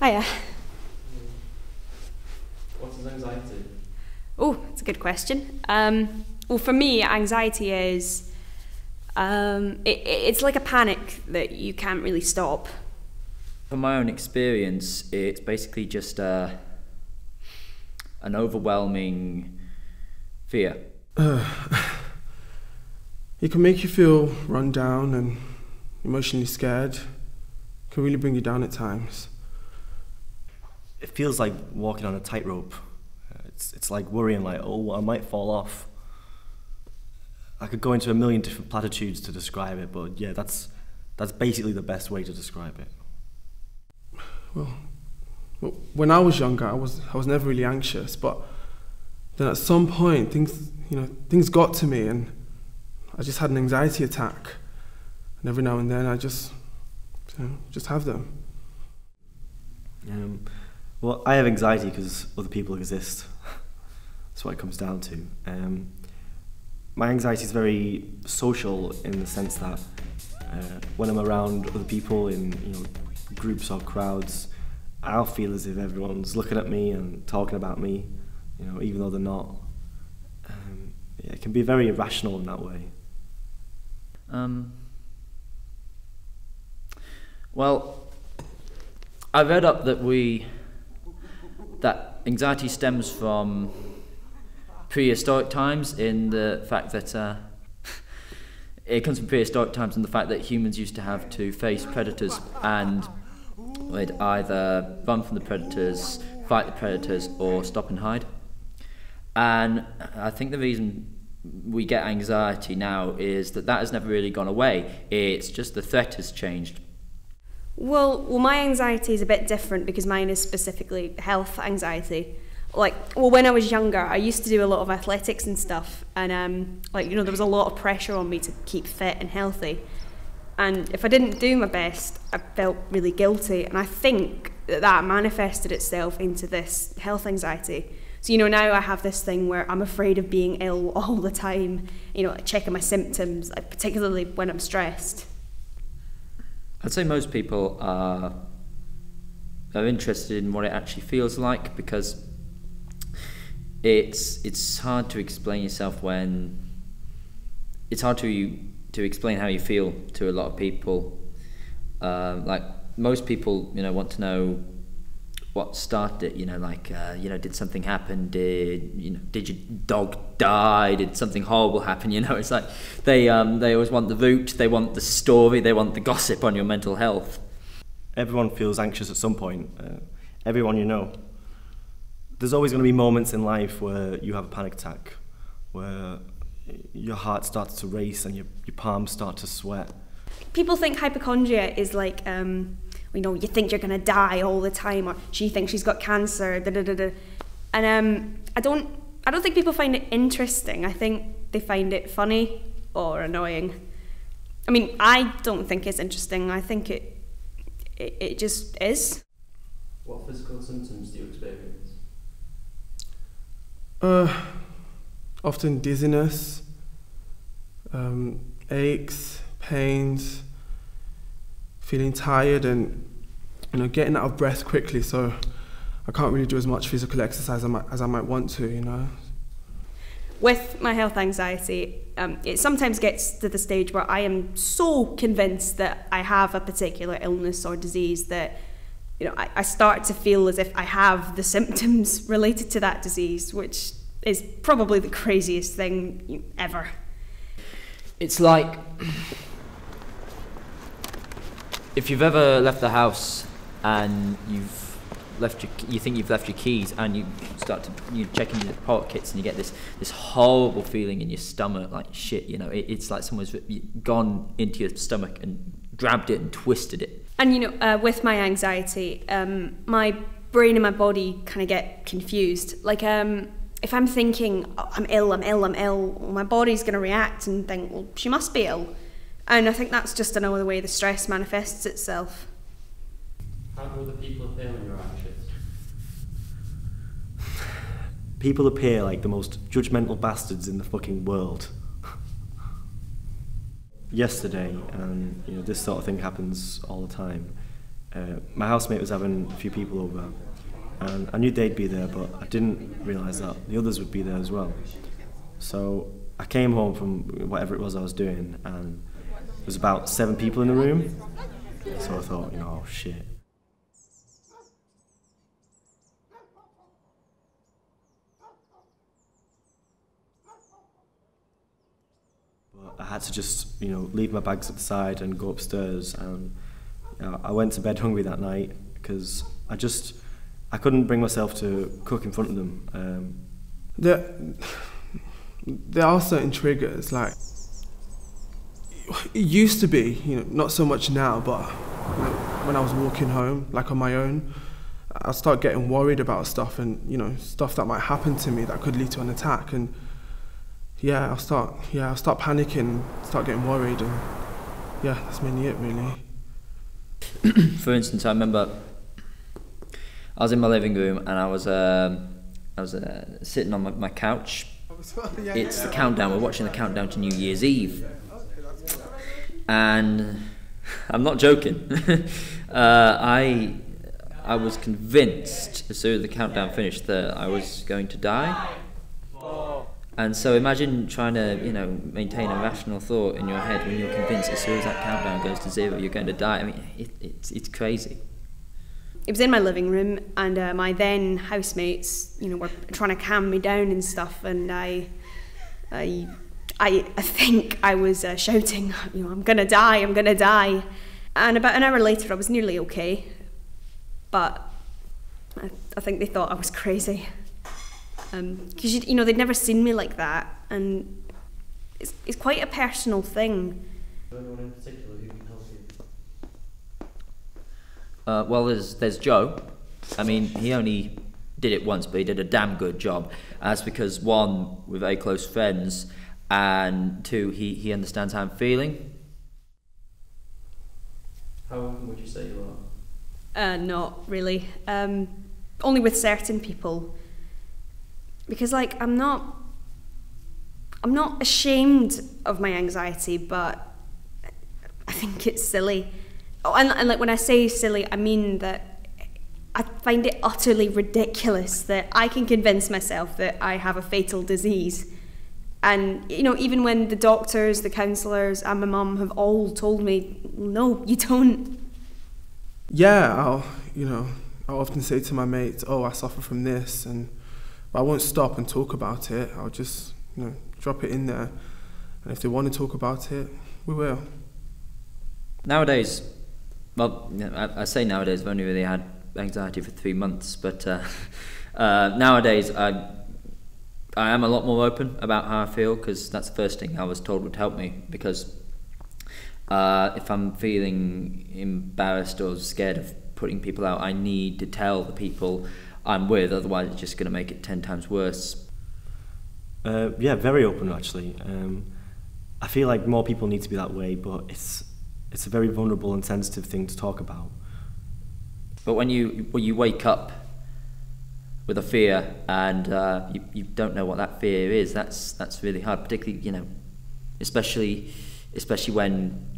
Hiya. What is anxiety? Oh, that's a good question. Well, for me, anxiety is, it's like a panic that you can't really stop. From my own experience, it's basically just an overwhelming fear. It can make you feel run down and emotionally scared. It can really bring you down at times. It feels like walking on a tightrope. It's like worrying, like, oh, I might fall off. I could go into a million different platitudes to describe it, but yeah, that's basically the best way to describe it. Well, when I was younger, I was never really anxious, but then at some point things got to me, and I just had an anxiety attack. And every now and then I just have them. Well, I have anxiety because other people exist. That's what it comes down to. My anxiety is very social in the sense that when I'm around other people in groups or crowds, I'll feel as if everyone's looking at me and talking about me, even though they're not. It can be very irrational in that way. Well, I read up that anxiety stems from prehistoric times, in the fact that it comes from prehistoric times, and the fact that humans used to have to face predators and would either run from the predators, fight the predators, or stop and hide. And I think the reason we get anxiety now is that has never really gone away. It's just the threat has changed. Well, my anxiety is a bit different because mine is specifically health anxiety. When I was younger, I used to do a lot of athletics and stuff, and there was a lot of pressure on me to keep fit and healthy. And if I didn't do my best, I felt really guilty, and I think that manifested itself into this health anxiety. So, now I have this thing where I'm afraid of being ill all the time, checking my symptoms, particularly when I'm stressed. I'd say most people are interested in what it actually feels like, because it's hard to explain yourself when it's hard to explain how you feel to a lot of people. Most people, want to know what started it. Did something happen? Did your dog die? Did something horrible happen? It's like they always want the root, they want the story, they want the gossip on your mental health. Everyone feels anxious at some point. Everyone you know. There's always going to be moments in life where you have a panic attack, where your heart starts to race and your palms start to sweat. People think hypochondria is like, you think you're going to die all the time, or she thinks she's got cancer, And I don't think people find it interesting. I think they find it funny or annoying. I mean, I don't think it's interesting. I think it just is. What physical symptoms do you experience? Often dizziness, aches, pains, feeling tired, and getting out of breath quickly, so I can't really do as much physical exercise as I might want to. With my health anxiety, it sometimes gets to the stage where I am so convinced that I have a particular illness or disease that I start to feel as if I have the symptoms related to that disease, which is probably the craziest thing ever. It's like if you've ever left the house and you think you've left your keys, and you start to checking your pockets, and you get this horrible feeling in your stomach, like shit. It's like someone's gone into your stomach and grabbed it and twisted it. And with my anxiety, my brain and my body kind of get confused. If I'm thinking, oh, I'm ill, my body's going to react and think, well, she must be ill. And I think that's just another way the stress manifests itself. How do other people appear when you're anxious? People appear like the most judgmental bastards in the fucking world. Yesterday, and this sort of thing happens all the time, my housemate was having a few people over, and I knew they'd be there, but I didn't realise that the others would be there as well. So I came home from whatever it was I was doing, and there was about 7 people in the room. So I thought, oh shit. But I had to just, leave my bags at the side and go upstairs, and I went to bed hungry that night because I couldn't bring myself to cook in front of them. There are certain triggers, like, it used to be, not so much now, but when I was walking home, like on my own, I'd start getting worried about stuff and, stuff that might happen to me that could lead to an attack, and I'll start panicking, start getting worried, and that's mainly it, really. For instance, I remember I was in my living room and I was sitting on my couch. It's the countdown. We're watching the countdown to New Year's Eve, and I'm not joking. I was convinced as soon as the countdown finished that I was going to die. And so imagine trying to, maintain a rational thought in your head when you're convinced as soon as that countdown goes to 0, you're going to die. I mean, it's crazy. It was in my living room, and my then housemates, were trying to calm me down and stuff, and I think I was shouting, I'm gonna die. And about an hour later, I was nearly okay, but I think they thought I was crazy. Because they'd never seen me like that, and it's quite a personal thing. Anyone in particular who can help you? Well, there's Joe. I mean, he only did it once, but he did a damn good job. That's because 1, we're very close friends, and 2, he understands how I'm feeling. How open would you say you are? Not really. Only with certain people. Because I'm not ashamed of my anxiety, but I think it's silly. Oh, and when I say silly, I mean that I find it utterly ridiculous that I can convince myself that I have a fatal disease. And, even when the doctors, the counsellors and my mum have all told me, no, you don't. Yeah, I'll often say to my mates, I suffer from this, but I won't stop and talk about it. I'll just, drop it in there. And if they want to talk about it, we will. Nowadays, well, I say nowadays, I've only really had anxiety for 3 months, but nowadays I am a lot more open about how I feel, because that's the first thing I was told would help me, because if I'm feeling embarrassed or scared of putting people out, I need to tell the people I'm with, otherwise it's just going to make it 10 times worse. Very open actually. I feel like more people need to be that way, but it's a very vulnerable and sensitive thing to talk about. But when you wake up with a fear and you don't know what that fear is, that's really hard, particularly especially when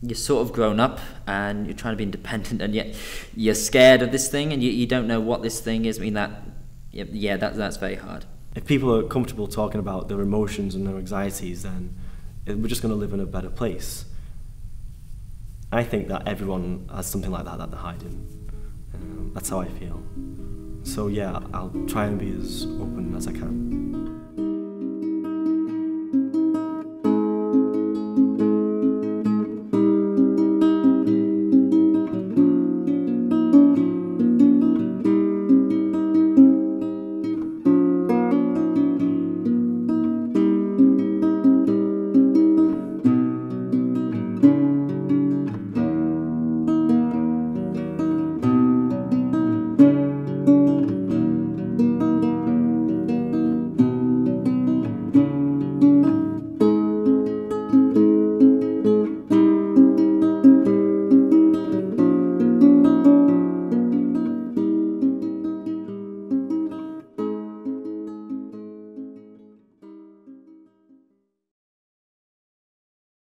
you're sort of grown up and you're trying to be independent, and yet you're scared of this thing and you don't know what this thing is. I mean, that's very hard. If people are comfortable talking about their emotions and their anxieties, then we're just going to live in a better place. I think that everyone has something like that they're hiding. That's how I feel. So I'll try and be as open as I can.